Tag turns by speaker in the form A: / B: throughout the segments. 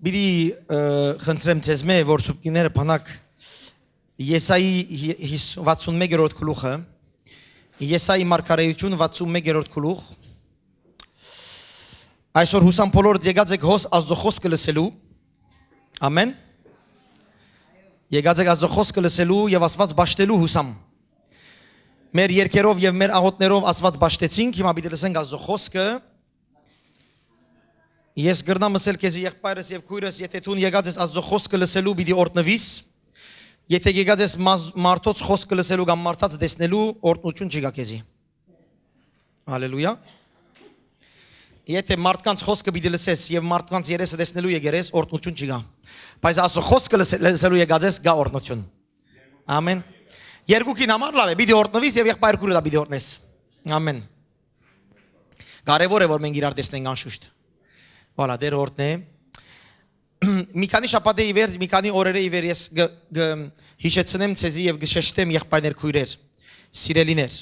A: Բիդի խնդրեմ ձեզ մե որ սուպկիները բանակ Եսայի 61-րդ գլուխը Եսայի մարգարեություն 61-րդ գլուխ Այսօր հուսամ բոլոր եկած եք հոս Աստծո խոսքը լսելու ամեն եկած եք Աստծո խոսքը լսելու եւ Աստված բաշտելու հուսամ մեր երկերով եւ մեր աղոթներով Աստված բաշտեցինք հիմա պիտի լսենք Աստծո խոսքը Ես գրնամ ասել քեզ եղբայրս եւ քույրս եթե դու եկած ես Աստծո խոսքը լսելու պիտի օրտնվիս Եթե եկած ես մարդոց խոսքը լսելու կամ մարդած տեսնելու օրտնություն չկա քեզի Հալելույա Եթե մարդկանց խոսքը պիտի լսես եւ մարդկանց երեսը տեսնելու եկերես օրտնություն չկա Բայց Աստծո խոսքը լսելու եկած ես գա օրտնություն Ամեն Երկուքին համար լավ է պիտի օրտնվիս եւ եղբայր քույրը պիտի օրտնես Ամեն Կարևոր է որ մենք իրար տեսնենք անշուշտ Voilà, դեր օրդն է Մի քանի շաբաթի իվեր, մի քանի օրերի իվեր ես հիշեցնեմ ցեզի եւ գշեշտեմ եղբայրներ քույրեր, սիրելիներ,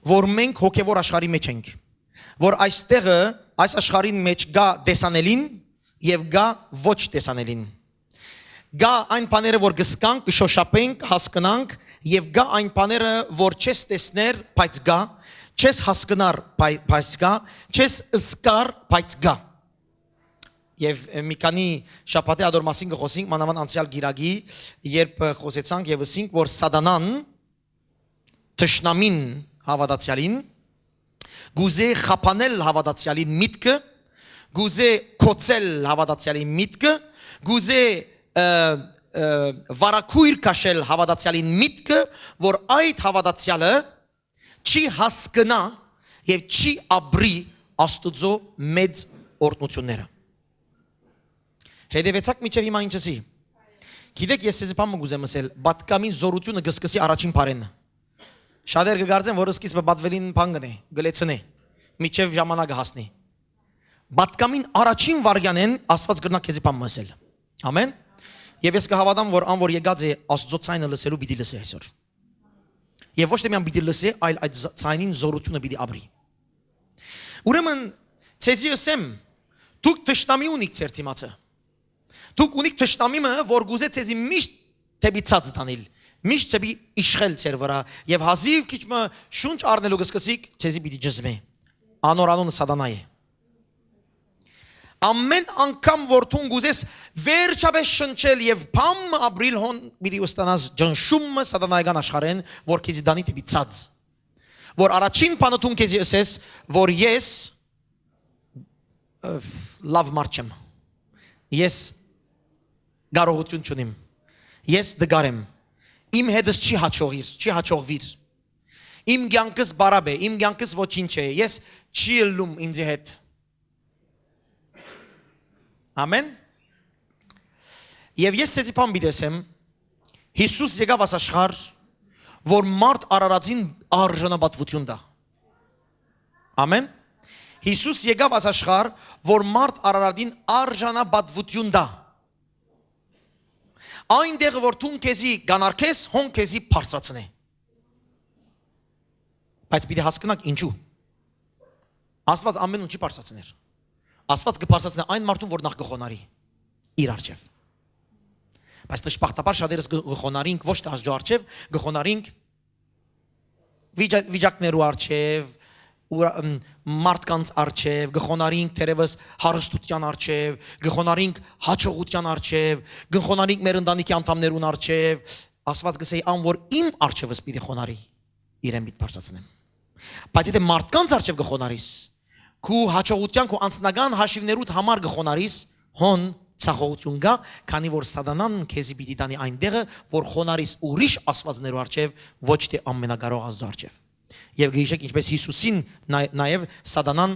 A: որ մենք հոգեվոր աշխարհի մեջ ենք, որ այստեղը այս աշխարհին մեջ գա տեսանելին եւ գա ոչ տեսանելին։ Գա այն բաները, որ գսկանք, կշոշափենք, հասկանանք եւ գա այն բաները, որ չես տեսներ, բայց գա, չես հասկանար, բայց գա, չես զգար, բայց գա։ Եվ մի քանի շաբաթի ադոր մասին կխոսենք մանավանդ անցյալ գիրագի երբ խոսեցանք եւ ասինք որ սատանան տշնամին հավատացյալին գուզե խափանել հավատացյալին միտքը գուզե կոծել հավատացյալին միտքը գուզե վարակույր կաշել հավատացյալին միտքը որ այդ հավատացյալը չի հասկանա եւ չի ապրի Աստուծո մեծ օրհնությունները Հետևեցակ միջև հիմա ինչսի Գիտեք ես ձեզ բան մգուզեմ ասել բատկամին զորությունը գսկսի առաջին բարեն Շատեր կգարձեն որ սկիզբը բատվելին բան գնե գլեցնե միջև ժամանակը հասնի Բատկամին առաջին վարյանեն Աստված գրնա քեզի բան ասել Ամեն Եվ ես կհավատամ որ ան որ եկած է Աստծո ցայնը լսելու պիտի լսի այսօր Եվ ոչ թե միայն պիտի լսի այլ այդ ցայնին զորությունը պիտի ապրի Ուրեմն ցեզի ասեմ դուք տշնամի ունիք ձեր դիմացը Դուք ունիք տշնամիմը, որ գուզե ցեզի միշտ թեպի ցած տանել, միշտ թեպի իշխել ձեր վրա եւ հազիվ քիչ մը շունչ առնելու կսկսիկ ցեզի պիտի ջզմե։ Անորանոնը սատանա է։ Ամեն անգամ որ դու գուզես վերջապես շնչել եւ բամ ապրիլ հոն պիտի ուստանաս ջնշումը սատանայական աշխարհեն, որ քեզի դանի թեպի ցած։ Որ առաջին բանը դու քեզի ասես, որ ես լավ մարդ չեմ։ Ես Գարողություն չունիմ Ես դգար եմ Իմ հետս չի հաչողվիր Իմ կյանքս բարապ է Իմ կյանքս ոչինչ է Ես չի ելնում ինձ հետ Ամեն Եվ ես ցեզի բան բիդեսեմ Հիսուս եկավ աս աշխարհ որ մարդ արարածին արժանապատվություն տա Ամեն Հիսուս եկավ աս աշխարհ որ մարդ արարածին արժանապատվություն տա Այնտեղը որ դու քեզի գանարքես, հոն քեզի բարձրացնե։ Բայց պիտի հասկանաք ինչու։ Աստված ամեն ինչ չի բարձրացներ։ Աստված կբարձրացնե այն մարդուն, որ նախ կխոնարի իր արչև։ Բայց դժբախտաբար շատերս կխոնարինք ոչ թե Աստծո արչև, կխոնարինք վիճակներու արչև, մարդկանց արչև, գխոնարինք թերևս հարստության արչև, գխոնարինք հաջողության արչև, գխոնարինք մեր ընտանիքի անդամներուն արչև, Աստված գսեի ան որ իմ արչևս պիտի խոնարի, իրեն պիտի բարձրացնեմ։ Բայց եթե մարդկանց արչև գխոնարիս, քու հաջողության քու անձնական հաշիվներուդ համար գխոնարիս, հոն ցախողություն գա, քանի որ սատանան քեզի պիտի տանի այնտեղը, որ խոնարիս ուրիշ աստվածներու արչև, ոչ թե ամենակարող Աստծո արչև։ Եվ գիշեք ինչպես Հիսուսին նաև սատանան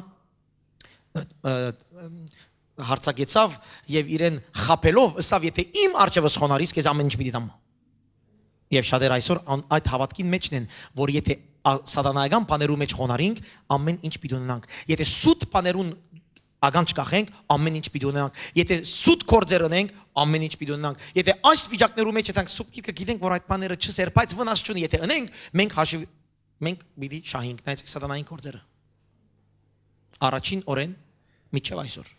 A: հարցակեցավ եւ իրեն խապելով ասավ եթե իմ արչևս խոնարիս քեզ ամեն ինչ պիտի տամ եւ շատեր այսօր այդ հավատքին մեջն են որ եթե սատանայական բաներու մեջ խոնարինք ամեն ինչ պիտի ունենանք եթե սուտ բաներուն ագանջ կախենք ամեն ինչ պիտի ունենանք եթե սուտ կորձեր ունենք ամեն ինչ պիտի ունենանք եթե այս վիճակներու մեջ ենք սուպտիկը գիտենք որ այդ բաները չսեր բայց վնաս չունի եթե ունենք մենք հաշիվ Մենք պիտի շահենք նայեցեք սատանային գործերը Առաջին օրեն միջև այսօր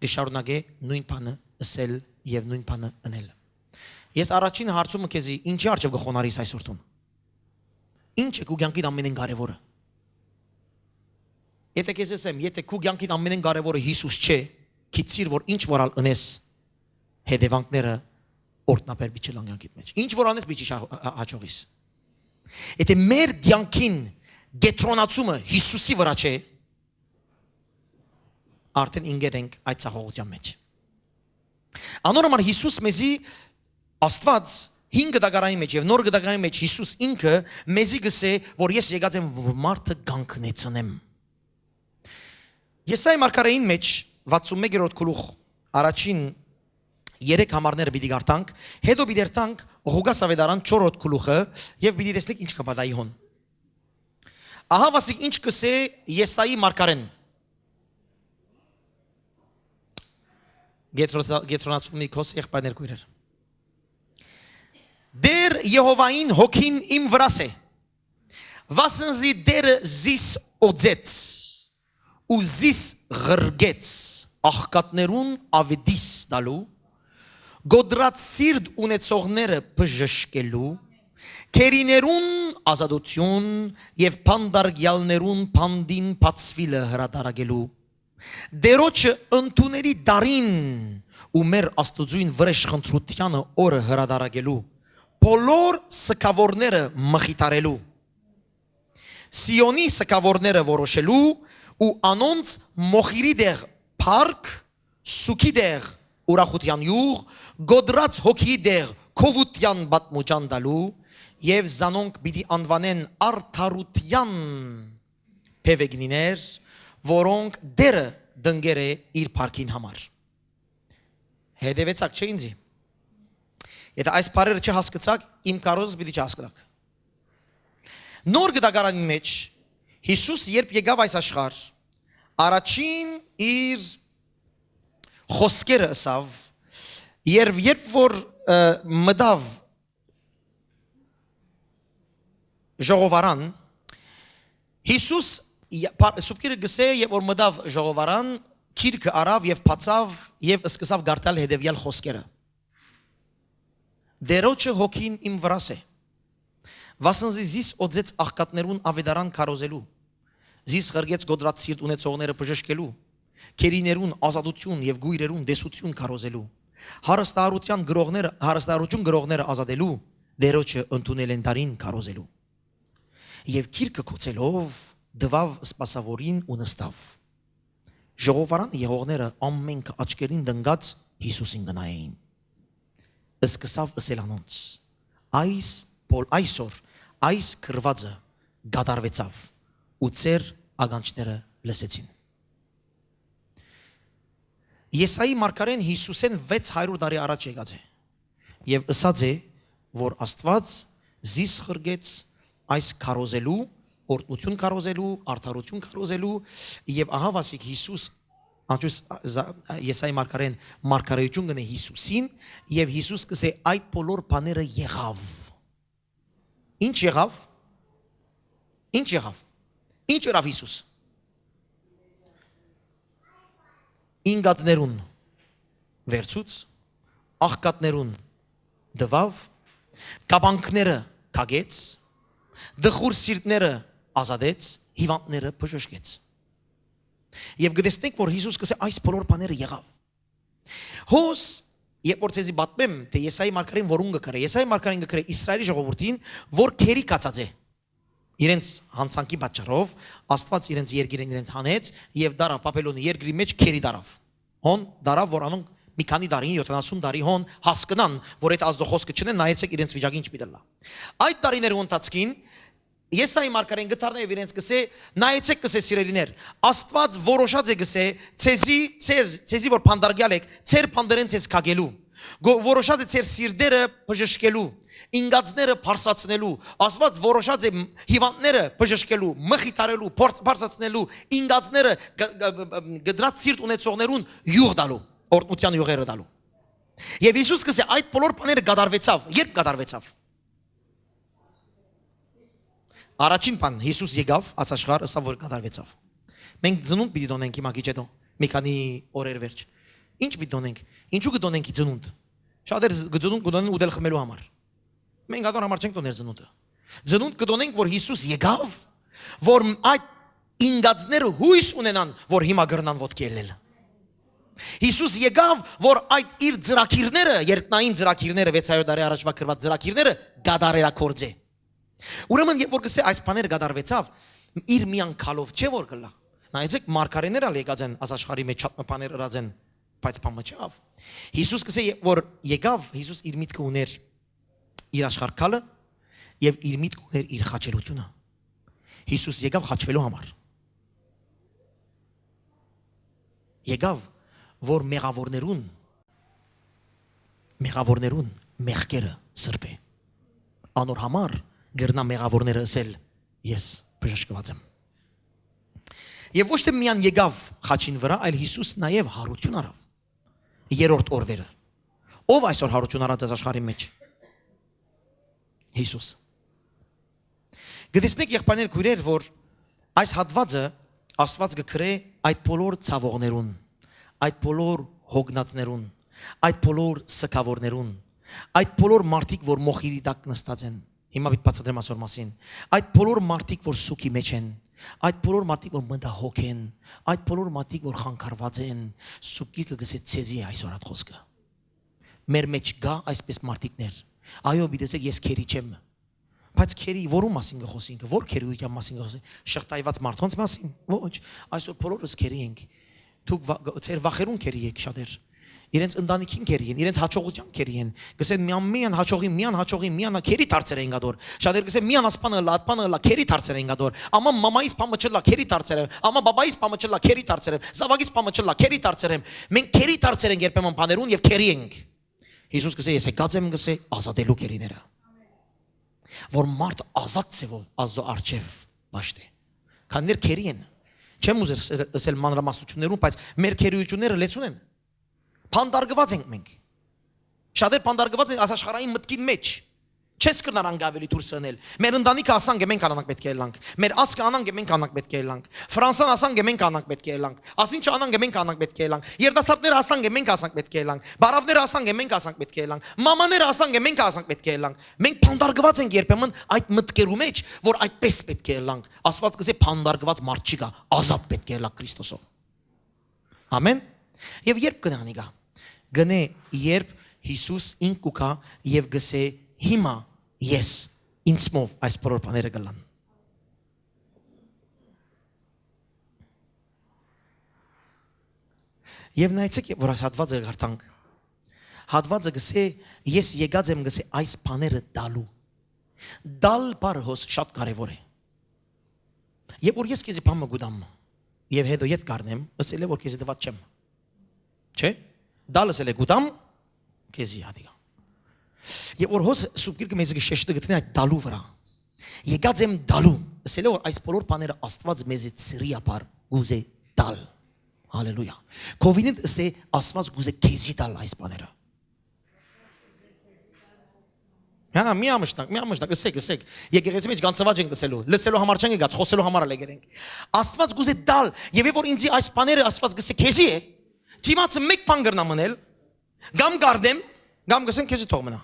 A: կշարունակե նույն բանը ըսել եւ նույն բանը անել։ Ես առաջին հարցումը քեզի ինչի արժեվ գխոնարիս այսօր տուն։ Ինչ է քու կյանքիդ ամենեն կարևորը։ Եթե քեզ ասեմ, եթե քու կյանքիդ ամենեն կարևորը Հիսուս չէ, քիծիր որ ինչ որալ ընես հետևանքները օրտնապեր բիչել կյանքիդ մեջ։ Ինչ որ անես բիչի հաջողիս։ Եթե մեր կյանքին գետրոնացումը Հիսուսի վրա չէ, արդեն ինգեր ենք այդ ցախողության մեջ։ Անորոման Հիսուս մեզի Աստված 5 դագարանի մեջ եւ նոր դագարանի մեջ Հիսուս ինքը մեզի գսե, որ ես եկած եմ մարդը կանգնեցնեմ։ Եսայի մարգարեին մեջ 61-րդ գլուխ առաջին 3 համարները պիտի գարտանք, հետո պիտի դերտանք Ղուգաս ավետարան 4-րդ գլուխը եւ պիտի տեսնենք ինչ կապադայի հոն։ Ահա վասիկ ինչ կսե Եսայի մարգարեն։ Գետրոնացումի քոս եղբայրներ քույրեր։ Դեր Եհովային հոգին իմ վրաս է, վասնզի դերը զիս օձեց ու զիս ղրգեց աղքատներուն ավետիս դալու, գոդրած սիրտ ունեցողները բժշկելու, քերիներուն ազատություն եւ փանդարգյալներուն փանդին բացվիլը հրատարակելու, դերոջը ընդուների դարին ու մեր աստուծույն վրեժ խնդրությանը օրը հրատարակելու, բոլոր սկավորները մխիթարելու, Սիոնի սկավորները որոշելու ու անոնց մոխիրի դեղ փառք, սուքի դեղ ուրախության յուղ, գոդրած հոգի դեղ քովության բատմուջան դալու եւ զանոնք պիտի անվանեն արդարության փևեգնիներ, որոնք դերը դնգեր է իր փառքին համար։ Հետևեցաք չէ ինձի։ Եթե այս բառերը չհասկացաք, իմ կարոզը պիտի չհասկացաք։ Նոր գդագարանի մեջ Հիսուս երբ եկավ այս աշխարհ, առաջին իր խոսքերը ասավ, երբ որ մտավ ժողովարան, Հիսուս սուբկիրը գսե երբ որ մտավ ժողովարան, քիրքը արավ եւ բացավ եւ սկսավ գարտալ հետեւյալ խոսքերը։ Դերոջը հոգին իմ վրաս է, վասնզի զիս օձեց աղքատներուն ավետարան քարոզելու, զիս ղրգեց գոդրած սիրտ ունեցողները բժշկելու, քերիներուն ազատություն եւ գույրերուն դեսություն քարոզելու, հարստարություն գրողները ազատելու, դերոջը ընդունել են դարին քարոզելու։ Եվ քիրքը կոչելով դվավ սպասավորին ու նստավ։ Ժողովարան եղողները ամենքը աչքերին դնգած Հիսուսին գնային։ Սկսավ ըսել անոնց. այսօր այս քրվածը գադարվեցավ ու ծեր ագանչները լսեցին։ Եսայի մարգարեն Հիսուսեն 600 տարի առաջ եկած է եւ ըսած է, որ Աստված զիս խրգեց այս քարոզելու, օրտնություն քարոզելու, արդարություն քարոզելու եւ ահա վասիկ Հիսուս Եսայի մարգարեն մարգարեություն գնե Հիսուսին եւ Հիսուս կսե այդ բոլոր բաները եղավ։ Ինչ եղավ։ Ինչ եղավ Հիսուս։ Ինգածներուն վերցուց, աղքատներուն դվավ, կաբանքները քագեց, դխուր սիրտները ազատեց, հիվանդները բժշկեց։ Եվ գտեսնենք, որ Հիսուս կսե այս բոլոր բաները եղավ։ Հոս, երբ որ ցեզի բատմեմ, թե Եսայի մարգարեն որուն գկրե, Եսայի մարգարեն գկրե Իսրայելի ժողովրդին, որ քերի կացած է։ Իրենց հանցանքի պատճառով Աստված իրենց երկիրն իրենց հանեց եւ դարավ Բաբելոնի երկրի մեջ քերի դարավ։ Հոն դարավ, որ անոնք մի քանի տարի, 70 տարի հոն հասկնան, որ այդ ազդոխոսքը չնեն, նայեցեք իրենց վիճակին ինչ պիտի լա։ Այդ տարիների ընթացքին Եսայի մարգարեն գտարնե եւ իրենց գսե, նայեցեք գսե սիրելիներ, Աստված որոշած է գսե, ցեզի որ փանդարգյալ եք, ցեր փանդերեն ցեզ քագելու, որոշած է ցեր սիրտերը բժշկելու, ինգածները փարսացնելու, Աստված որոշած է հիվանդները բժշկելու, մխիթարելու, փարսացնելու, ինգածները գդրած սիրտ ունեցողներուն յուղ տալու, օրտնության յուղերը տալու։ Եվ Հիսուս գսե այդ բոլոր բաները գդարվեցավ, երբ գդարվեցավ։ Առաջին բան Հիսուս եկավ ասաշխար, ըսավ որ կատարվեցավ։ Մենք ծնունդ պիտի դոնենք հիմա քիչ հետո, մի քանի օրեր վերջ։ Ինչ պիտի դոնենք։ Ինչու կդոնենք ծնունդ։ Շատեր ծնունդ կդոնեն ուտել խմելու համար։ Մենք ադոր համար չենք դոներ ծնունդը։ Ծնունդ կդոնենք, որ Հիսուս եկավ, որ այդ ինգածները հույս ունենան, որ հիմա գրնան ոտքի ելնել։ Հիսուս եկավ, որ այդ իր ծրագիրները, երկնային ծրագիրները 600 տարի առաջվա գրված ծրագիրները գադարելակորձե։ Ուրեմն երբ որ գսե այս բաները գադարվեցավ, իր միան քալով չէ որ գլա։ Նայեցեք մարգարեները եկած են աշխարհի մեջ շատ բաներ ըրած են, բայց բանը չավ։ Հիսուս գսե որ եկավ, Հիսուս իր միտքը ուներ իր աշխարհքալը եւ իր միտքը ուներ իր խաչելությունը։ Հիսուս եկավ խաչվելու համար։ Եկավ որ մեղավորներուն մեղքերը սրբե։ Անոր համար գրնա մեղավորները ասել ես բժշկված եմ։ Եվ ոչ թե միան եկավ խաչին վրա, այլ Հիսուս նաև հարություն արավ։ Երրորդ օրվերը։ Ով այսօր հարություն արած է աշխարհի մեջ։ Հիսուս։ Գտեսնեք եղբայրներ քույրեր, որ այս հատվածը Աստված կգրե այդ բոլոր ցավողներուն, այդ բոլոր հոգնածներուն, այդ բոլոր սքավորներուն, այդ բոլոր մարդիկ, որ մոխիրի տակ նստած են։ Հիմա պիտի բացատրեմ այսօր մասին։ Այդ բոլոր մարդիկ, որ սուքի մեջ են, այդ բոլոր մարդիկ, որ մտահոգ են, այդ բոլոր մարդիկ, որ խանգարված են, սուկիկը գսե ցեզի այսօր այդ խոսքը։ Մեր մեջ գա այսպես մարդիկներ։ Այո, բիդեսեք ես քերի չեմ։ Բայց քերի որու մասին գխոսինք, որ քերուության մասին գխոսենք, շղթայված մարդոնց մասին։ Ոչ, այսօր բոլորս քերի ենք։ Դուք ծեր վախերուն քերի եք շատեր։ Իրենց ընտանիքին քերի են, իրենց հաջողության քերի են։ Գսեն միան հաջողի, միան քերի դարձեր են գադոր։ Շատեր գսեն միան ասպանը լա, ատպանը լա, քերի դարձեր են գադոր։ Ամա մամայից պամը չլա, քերի դարձեր են։ Ամա բաբայից պամը չլա, քերի դարձեր են։ Զավակից պամը չլա, քերի դարձեր են։ Մենք քերի դարձեր ենք երբեմն բաներուն եւ քերի ենք։ Հիսուս գսե ես եկած եմ գսե ազատելու քերիները։ Որ մարդ ազատ ծևով ազո արչև բաշտե։ Քաններ քերի են։ Չեմ ուզել ասել մանրամասնություններուն, բայց մեր քերիությունները լեցուն են։ Փանդարգված ենք մենք։ Շատեր փանդարգված են աշխարհային մտքին մեջ։ Չես կնար անգավելի դուրս անել։ Մեր ընտանիքը ասանք մենք անանք պետք է լանք։ Մեր ասկը անանք մենք անանք պետք է լանք։ Ֆրանսան ասանք մենք անանք պետք է լանք։ Ասինչ անանք մենք անանք պետք է լանք։ Երդասարտները ասանք մենք ասանք պետք է լանք։ Բարավները ասանք մենք ասանք պետք է լանք։ Մամաները ասանք մենք ասանք պետք է լանք։ Մենք փանդարգված ենք երբեմն այդ մտքերու մեջ, որ այդպես պետք է լանք։ Աստված կսե փանդարգված մարդ չի գա, ազատ պետք է լա Քրիստոսով։ Ամեն։ Եվ երբ կնանի գա։ Գնե երբ Հիսուս ինքուքա եւ գսե հիմա ես ինձմով այս բոլոր բաները գլան։ Եվ նայեցեք, որ այս հատվածը գարտանք։ Հատվածը գսե ես եկած եմ գսե այս բաները դալու։ Դալ բառը հոս շատ կարևոր է։ Եվ որ ես քեզի բանը գուտամ եւ հետո ետ կառնեմ, ասել է որ քեզի դված չեմ։ Չէ՞։ Դալս էլ է գուտամ քեզի հադիգա։ Եվ որ հոս սուբկիրքը մեզ գշեշտը գտնի այդ դալու վրա։ Եկած եմ դալու, ասել է որ այս բոլոր բաները Աստված մեզ ծրիապար գուզե դալ։ Հալելույա։ Կովինդ ասե Աստված գուզե քեզի դալ այս բաները։ Հա, մի ամշտակ, ասեք։ Եկեղեցի մեջ գանցված ենք ասելու, լսելու համար չենք եկած, խոսելու համար էլ եկենք։ Աստված գուզե դալ, եւ որ ինձի այս բաները Աստված գսե քեզի է, դիմացը մեկ բան գրնա մնել, գամ գարդեմ, գամ գսեն քեզի թող մնա։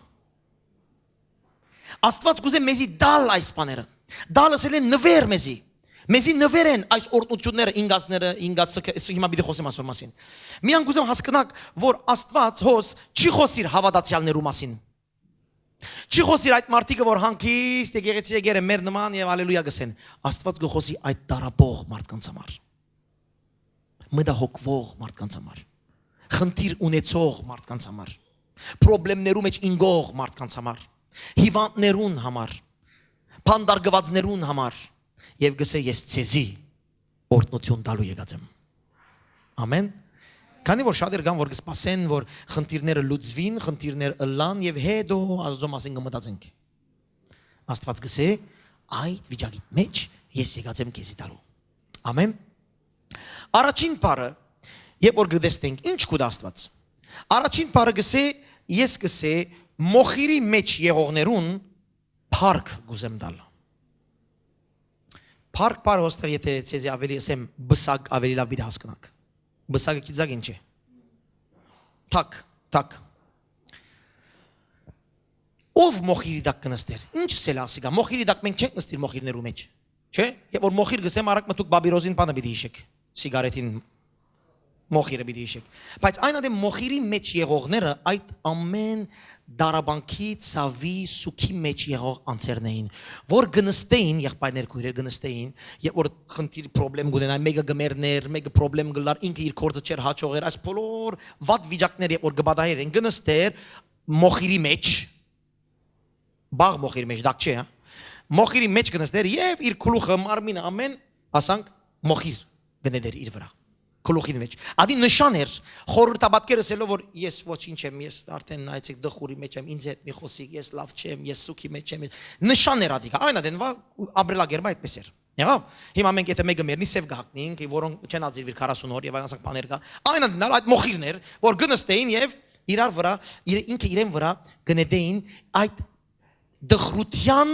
A: Աստված գուզե մեզի դալ այս բաները։ Դալս էլ է նվեր մեզի։ Մեզի նվեր են այս օրտնությունները, ինգածը, հիմա պիտի խոսեմ այսօր մասին։ Միան գուզեմ հասկանաք, որ Աստված հոս չի խոսիր հավատացյալներու մասին։ Չի խոսիր այդ մարդիկը, որ հանգիստ եկեղեցի եկեր են մեր նման եւ հալելույա գսեն։ Աստված գխոսի այդ տարապող մարդկանց համար։ Մտահոգվող մարդկանց համար։ Խնդիր ունեցող մարդկանց համար։ Պրոբլեմներու մեջ ինգող մարդկանց համար։ Հիվանդներուն համար, փանդարգվածներուն համար եւ գսե ես ցեզի օրտնություն տալու եկած եմ։ Ամեն։ Քանի որ շատեր կան որ կսպասեն որ խնդիրները լուծվին, խնդիրները ըլլան եւ հետո Աստծո մասին կմտածենք։ Աստված գսե այդ վիճակի մեջ ես եկած եմ քեզի տալու։ Ամեն։ Առաջին բառը երբ որ գտեսնենք ինչ կուտ Աստված։ Առաջին բառը գսե ես գսե մոխիրի մեջ եղողներուն փառք գուզեմ տալ։ Փառք բառը ոստեղ եթե ցեզի ավելի ասեմ բսակ ավելի լավ բիդ հասկանաք։ Բսակը գիտակ ինչ է։ Թակ։ Ով մոխիրի դակ կնստեր։ Ինչ սել ասի գա։ Մոխիրի դակ մենք չենք նստիր մոխիրներու մեջ։ Չէ՞։ Եվ որ մոխիր գսեմ արակ մտուկ բաբիրոզին բանը պիտի հիշեք։ Սիգարետին մոխիրը պիտի հիշեք։ Բայց այն ադեմ մոխիրի մեջ եղողները այդ ամեն դարաբանքի ցավի սուքի մեջ եղող անձերն էին, որ գնստեին եղբայրներ քույրեր գնստեին, եւ որ խնդիր խնդրեմ գունենային, մեկը գմերներ, մեկը խնդրեմ գլար, ինքը իր կորձը չեր հաճողեր, այս բոլոր վատ վիճակներ եւ որ գբադահեր են գնստեր մոխիրի մեջ, բաղ մոխիրի մեջ, դակ չէ, հա։ Մոխիրի մեջ գնստեր եւ իր քլուխը մարմինը ամեն ասանք մոխիր գնեդեր իր վրա քլուխին մեջ ադի նշան էր խորհրդաբատկերը ասելով որ ես ոչինչ եմ ես արդեն նայեցեք դխուրի մեջ եմ ինձ հետ մի խոսիկ ես լավ չեմ ես սուքի մեջ եմ նշան էր ադիկա այն ադենվա աբրելագերմա այդպես էր եղավ հիմա մենք եթե մեկը մերնի սև գահտնենք որոնք չեն ածիրվիր 40 օր եւ այն ասանք բաներ կա այն ադենալ այդ մոխիրներ որ գնստեին եւ իրար վրա ինքը իրեն վրա գնեդեին այդ դխրության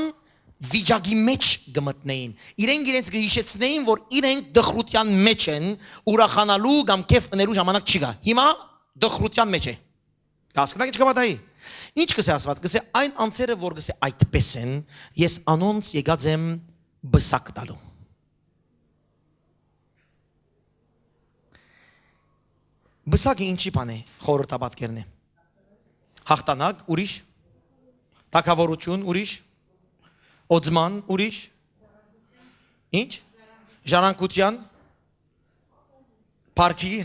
A: վիճակի մեջ գմտնեին իրենք գհիշեցնեին որ իրենք դխրության մեջ են ուրախանալու կամ կեֆ ընելու ժամանակ չի գա հիմա դխրության մեջ է հասկանաք ինչ կբադայի ինչ կսե ասված կսե այն անձերը որ կսե այդպես են ես անոնց եկած եմ բսակ տալու բսակը ինչի բան է խորհրդաբատկերն է հաղթանակ ուրիշ թագավորություն ուրիշ Օձման ուրիշ ինչ ժառանգության парքի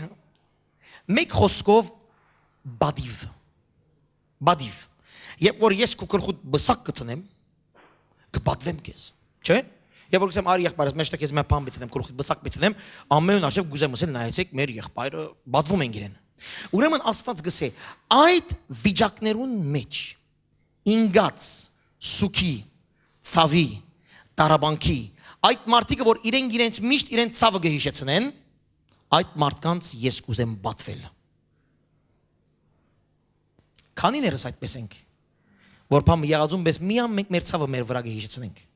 A: մեկ խոսքով բադիվ եւ որ ես քո գլխուտ բսակ կտնեմ կբադվեմ քեզ չէ եւ որ գսեմ արի եղբայրս մեջտեղ քեզ մի բան բիտնեմ գլխուտ բսակ բիտնեմ ամեն աշև գուզեմ ասել նայեցեք մեր եղբայրը բադվում են իրեն ուրեմն ասված գսե այդ վիճակներուն մեջ ինգած սուքի ցավի տարաբանքի այդ մարդիկը որ իրենց միշտ իրենց ցավը գհիշեցնեն այդ մարդկանց ես կուզեմ բատվել քանիներս այդպես ենք որ փամ եղածուն պես միամ մենք մեր ցավը մեր վրա գհիշեցնենք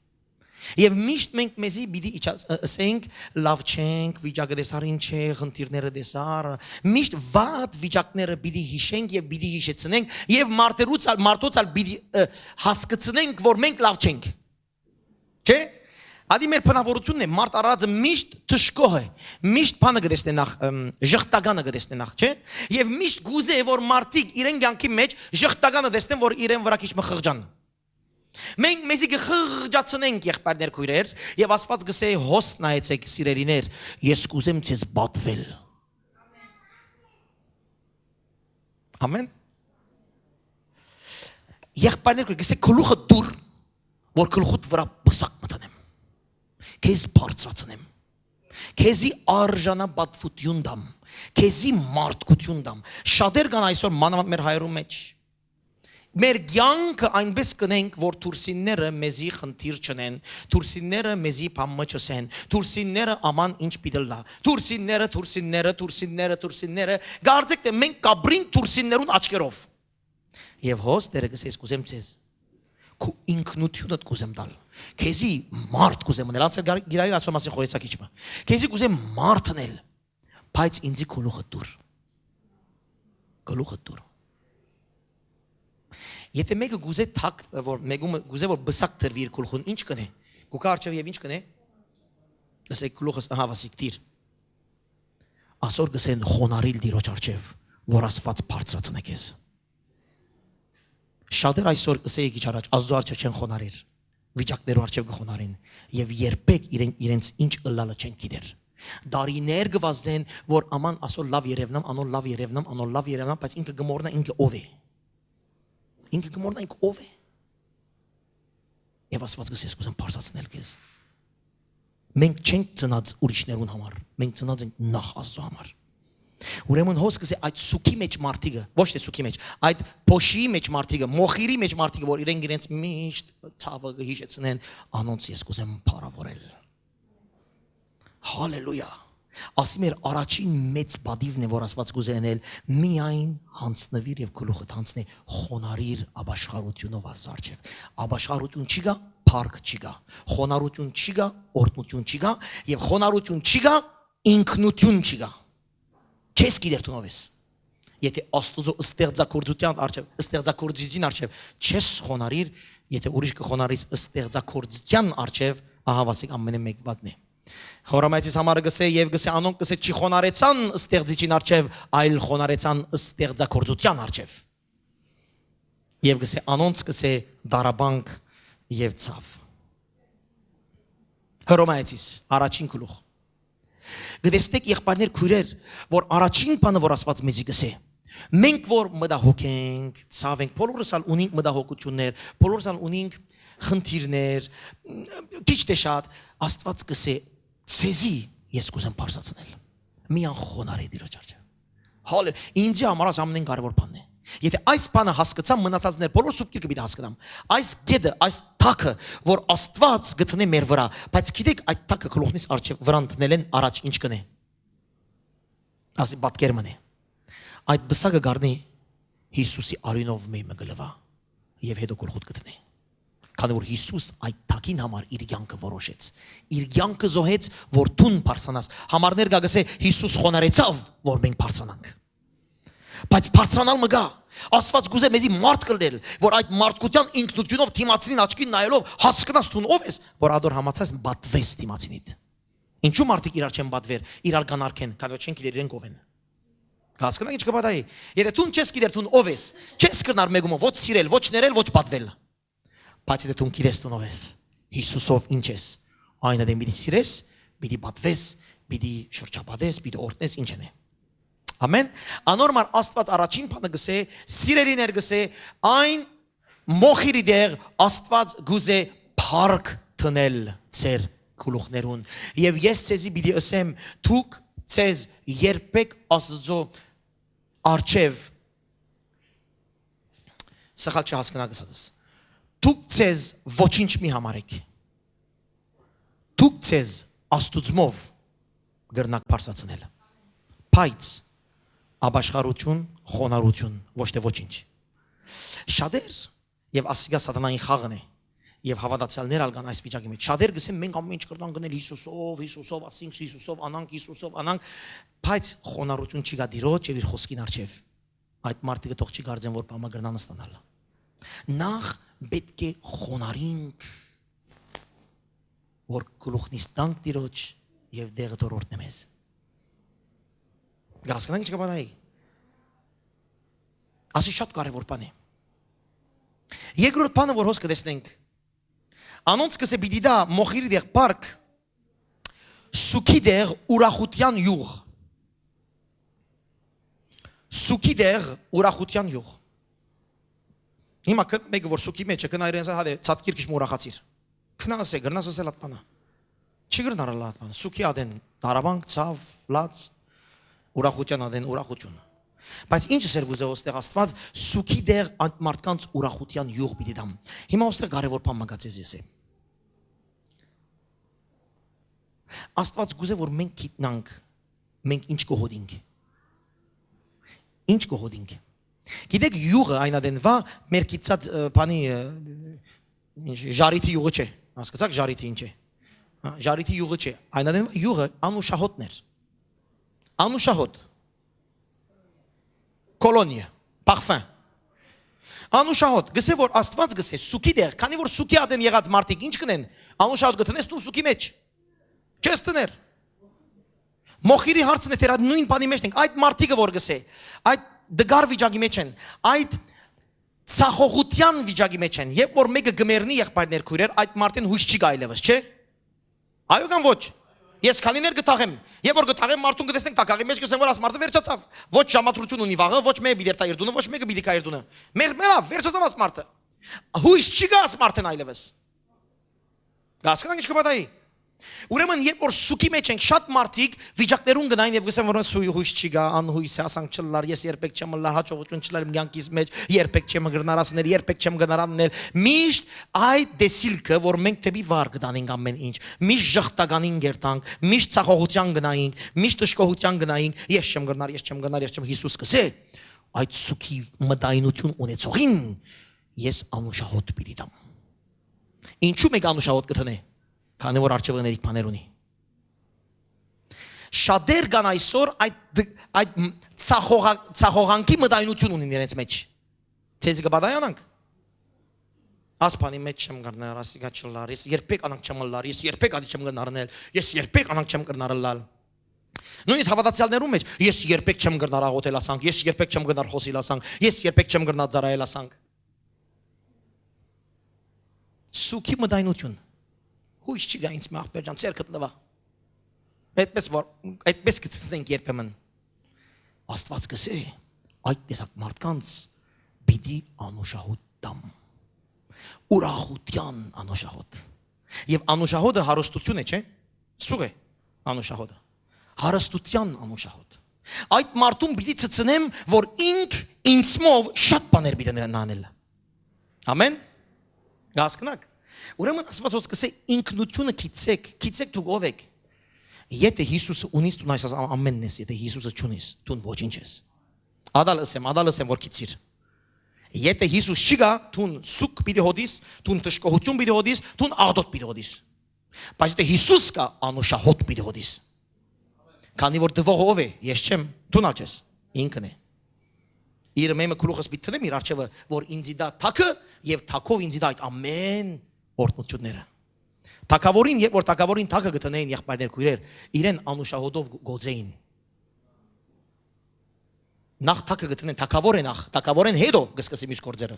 A: եւ միշտ մենք մեզի պիտի ասենք լավ չենք վիճակը դեսար ինչ է խնդիրները դեսար միշտ վատ վիճակները պիտի հիշենք եւ պիտի հիշեցնենք եւ մարդոցալ պիտի հասկացնենք որ մենք լավ չենք չէ ադի մեր բնավորությունն է մարդ արածը միշտ թշկող է միշտ բանը գտեսնե նախ ժխտագանը գտեսնե նախ չէ եւ միշտ գուզե որ մարդիկ իրեն կյանքի մեջ ժխտագանը դեսնեն որ իրեն վրա քիչ մխղջան մենք մեզի գխղջացնենք եղբայրներ քույրեր եւ Աստված գսե հոս նայեցեք սիրելիներ ես կուզեմ ցեզ բատվել ամեն եղբայրներ քույր գսե քլուխը դուր որ գլխուտ վրա բսակ մտնեմ քեզ բարձրացնեմ քեզի արժանապատվություն դամ քեզի մարդկություն դամ շատեր կան այսօր մանավանդ մեր հայրում մեջ մեր կյանքը այնպես կնենք որ թուրսինները մեզի խնդիր չնեն թուրսինները մեզի բամը չսեն թուրսինները աման ինչ պիտելա թուրսինները գարձեք թե մենք կաբրին թուրսիններուն աչքերով եւ հոս դերը գսես կուզեմ ցեզ քու ինքնությունդ կուզեմ տալ քեզի մարդ կուզեմ անել անցել գիրայի ասում ասի խոյեցակ իջմա քեզի կուզեմ մարդնել բայց ինձի գլուխը դուր եթե մեկը գուզե թակ որ մեկը գուզե որ բսակ դրվի իր գլխուն ինչ կնե գուկա արչև եւ ինչ կնե ասեք գլուխս հավասիկ դիր ասոր գսեն խոնարիլ դիրոջ արչև որ Աստված բարձրացնե քեզ շատեր այսօր ասեի քիչ առաջ Աստծո արչև չեն խոնարիր վիճակներով արչև կխոնարին եւ երբեք իրենց ինչ ըլլալը չեն գիտեր դարիներ գվազեն որ աման ասոր լավ երևնամ անոր լավ երևնամ բայց ինքը գմորնա ինքը ով է ինքը գմորնա ինքը ով է եւ Աստված գսես կուզեմ բարձրացնել քեզ մենք չենք ծնած ուրիշներուն համար մենք ծնած ենք նախ Աստծո համար ուրեմն հոս կսե այդ սուքի մեջ մարդիկը ոչ թե սուքի մեջ այդ փոշի մեջ մարդիկը մոխիրի մեջ մարդիկը որ իրենց միշտ ցավը հիշեցնեն անոնց ես կուզեմ փառավորել հալելույա ասի մեր առաջին մեծ բադիվն է որ Աստված կուզե անել միայն հանցնվիր եւ գլուխդ հանցնի խոնարիր աբաշխարությունով Աստծո աբաշխարություն չի գա փառք չի գա խոնարհություն չի գա օրհնություն չի գա եւ խոնարհություն չի գա ինքնություն չի գա չես գիտեր դու ով ես եթե Աստուծո ստեղծագործության արչև, ստեղծագործության արչև չես խոնարհիր, եթե ուրիշ կխոնարհիս ստեղծագործության արչև, ահա վասիկ ամենը մեկ բատն է։ Հռոմեացիս համարը գսե եւ գսե անոնք գսե չի խոնարեցան ստեղծիչին արչև, այլ խոնարեցան ստեղծագործության արչև։ Եվ գսե անոնց գսե դարաբանք եւ ցավ։ Հռոմեացիս առաջին գլուխ։ Գտեստեք եղբայրներ քույրեր, որ առաջին բանը որ ասված մեզի գսե։ Մենք որ մտահոգենք, ցավ ենք, բոլորս ալ ունենք մտահոգություններ, բոլորս ալ ունենք խնդիրներ, քիչ թե շատ Աստված գսե ցեզի ես կուզեմ բարձրացնել։ Մի անխոնարհ է դիրոջ արչև։ Հալե, ինձ համար ամենն կարևոր բանն է։ Եթե այս բանը հասկացամ, մնացածներ բոլոր սուբկիրը պիտի հասկանամ։ Այս գեդը, այս թակը, որ Աստված գտնե մեր վրա, բայց գիտեք այդ թակը գլուխնից արչև վրան դնել են առաջ ինչ կնե։ Ասի պատկերմն է։ Այդ բսակը գարնի Հիսուսի արյունով մեմը գլվա եւ հետո գլխուտ գտնե։ Քանի որ Հիսուս այդ թակին համար իր կյանքը որոշեց։ Իր կյանքը զոհեց, որ դուն բարձրանաս։ Համարներ գագսե Հիսուս խոնարեցավ, որ մենք բարձրանանք։ Բայց բարձրանալ մգա Աստված գուզե մեզի մարդ կլնել, որ այդ մարդկության ինքնությունով թիմացինին աչքին նայելով հասկանաս դու ով ես, որ ադոր համացած բատվես թիմացինիդ։ Ինչու մարդիկ իրար չեն բատվեր, իրար կանարքեն, քանի որ չեն գիտեր իրենք ով են։ Հասկանա ինչ կբադայի։ Եթե դու չես գիտեր դու ով ես, չես կրնար մեկումով ոչ սիրել, ոչ ներել, ոչ պատվել։ Բայց եթե դու գիտես դու ով ես, Հիսուսով ինչ ես, այն դեմ պիտի սիրես, պիտի պատվես, պիտի շրջապատես, պիտի օրհնես, ինչ է։ Ամեն։ Անորմալ Աստված առաջին բանը գսե, սիրելիներ գսե, այն մոխիրի դեր Աստված գուզե փառք տնել ծեր գլուխներուն։ Եվ ես ցեզի պիտի ասեմ, դուք ցեզ երբեք Աստծո արչև սխալ չհասկանաք ասածս։ Դուք ցեզ ոչինչ մի համարեք։ Դուք ցեզ Աստուծմով գրնակ բարձրացնել։ Բայց աբաշխարություն, խոնարհություն, ոչ թե ոչինչ։ Շատեր եւ ասիգա սատանային խաղն է եւ հավատացյալներ ալ կան այս վիճակի մեջ։ Շատեր գսեն մենք ամեն ինչ կրտան գնել Հիսուսով, ասինք Հիսուսով, անանք, բայց խոնարհություն չի գա դիրոջ եւ իր խոսքին արչեւ։ Այդ մարդիկը թող չի գարձեն որ բամա գրնան ստանալ։ Նախ պետք է խոնարհինք, որ գլուխնից տանք դիրոջ եւ դեղը դորորտնե մեզ։ Հասկանանք ինչ կբանայի։ Ասի շատ կարևոր բան է։ Երկրորդ բանը որ հոս կտեսնենք։ Անոնց կսե պիտի դա մոխիրի դեղ պարկ սուքի դեղ ուրախության յուղ։ Սուքի դեղ ուրախության յուղ։ Հիմա մեկը որ սուքի մեջ է կնա իրենս հադե ցածկիր քիչ ուրախացիր։ Քնասե գրնաս ասել այդ բանը։ Չի գրնարալ այդ բանը։ Սուքի ադեն դարաբանք ցավ լաց ուրախության ադեն ուրախություն։ Բայց ինչ էր գուզե ոստեղ Աստված սուքի դեղ այդ մարդկանց ուրախության յուղ պիտի դամ։ Հիմա ոստեղ կարևոր բան մագացես ես է։ Աստված գուզե որ մենք գիտնանք, մենք ինչ կհոդինք։ Ինչ կհոդինք։ Գիտեք յուղը այնադենվա մեր կիցած բանի ժարիթի յուղը չէ։ Հասկացաք ժարիթի ինչ է։ Ժարիթի յուղը չէ։ Այնադենվա յուղը անուշահոտներ։ Անուշահոտ կոլոնիա, պախվան։ Անուշահոտ, գսե որ Աստված գսե սուքի դեղ, քանի որ սուքի ադեն եղած մարդիկ ինչ կնեն, անուշահոտ գտնես դու սուքի մեջ։ Չես տներ։ Մոխիրի հարցն է դերա նույն բանի մեջ ենք, այդ մարդիկը որ գսե, այդ դգար վիճակի մեջ են, այդ ցախողության վիճակի մեջ են, երբ որ մեկը գմերնի եղբայրներ քույրեր, այդ մարդին հույս չի գայլևս, չէ՞։ Այո կամ ոչ։ Ես քանիներ գտաղեմ, երբ որ գտաղեմ մարդուն գտեսնենք տակաղի մեջ գսեմ որ աս մարդը վերջացավ։ Ոչ ժամատրություն ունի վաղը, ոչ մեկը բիդերտա իր դունը, ոչ մեկը բիդիկա իր դունը։ Մերա վերջացավ աս մարդը։ Հույս չի գա աս մարդն այլևս։ Հասկանանք ինչ կբադայի։ Ուրեմն երբ որ սուքի մեջ ենք շատ մարդիկ վիճակներուն գնային եւ գսեն որ հույս չի գա, անհույս է, ասանք չլար, ես երբեք չեմ լար, հաջողություն չլար իմ կյանքիս մեջ, երբեք չեմ գրնարասներ, երբեք չեմ գնարաններ։ Միշտ այդ դեսիլքը որ մենք դեպի վար գտանենք ամեն ինչ, միշտ ժխտականին գերտանք, միշտ ցախողության գնայինք, միշտ տշկողության գնայինք, ես չեմ գրնար, ես չեմ գնար, ես չեմ Հիսուս կսե։ Այդ սուքի մտայնություն ունեցողին ես անուշահոտ պիտի դամ։ Ինչու մեկ անուշահոտ կթնե։ Քանի որ արջևը ներիք բաներ ունի։ Շատեր կան այսօր այդ ցախողանքի մտայնություն ունին իրենց մեջ։ Ցեզ կբադայանանք։ Ասպանի մեջ չեմ գտնար, ասիկա չլար, ես երբեք անանք չեմ լար, ես երբեք ադի չեմ գնարնել, ես երբեք անանք չեմ կրնարել։ Նույնիսկ հավատացյալներում մեջ ես երբեք չեմ գնար աղոթել ասանք, ես երբեք չեմ գնար խոսիլ ասանք, ես երբեք չեմ գնար ծառայել ասանք։ Սուքի մտայնություն։ Հույս չի գա ինձ մի աղբեր ջան, ցերքդ լվա։ Այդպես կցնենք երբեմն։ Աստված կսե այդ տեսակ մարդկանց պիտի անուշահոտ տամ։ Ուրախության անուշահոտ։ Եվ անուշահոտը հարստություն է, չէ՞։ Սուղ է անուշահոտը։ Հարստության անուշահոտ։ Այդ մարդուն պիտի ցցնեմ, որ ինձմով շատ բաներ պիտի անել։ Ամեն։ Գասկնակ։ Ուրեմն Աստված ոսկսե ինքնությունը քիցեք դուք ով եք։ Եթե Հիսուսը ունիս դու այս ամենն ես, եթե Հիսուսը չունիս, դու ոչինչ ես։ Ադալսեմ որ քիցիր։ Եթե Հիսուս չկա, դու սուկ պիտի հոդիս, դու տշկողություն պիտի հոդիս, դու աղդոտ պիտի հոդիս։ Բայց եթե Հիսուս կա, անուշահոտ պիտի հոդիս։ Քանի որ դվողը ով է, ես չեմ, դու նաչես, ինքն է։ Իր մեմը քլուխս պիտի տնեմ իր արջևը, որ ինձի դա թակը եւ թակով ինձի դա այդ ամեն օրտնությունները։ Թակավորին, երբ որ թակավորին թակը գտնեին եղբայրներ քույրեր, իրեն անուշահոտով գոձեին։ Նախ թակը գտնեն, թակավոր է նախ, թակավորեն հետո գսկսի մյուս գործերը։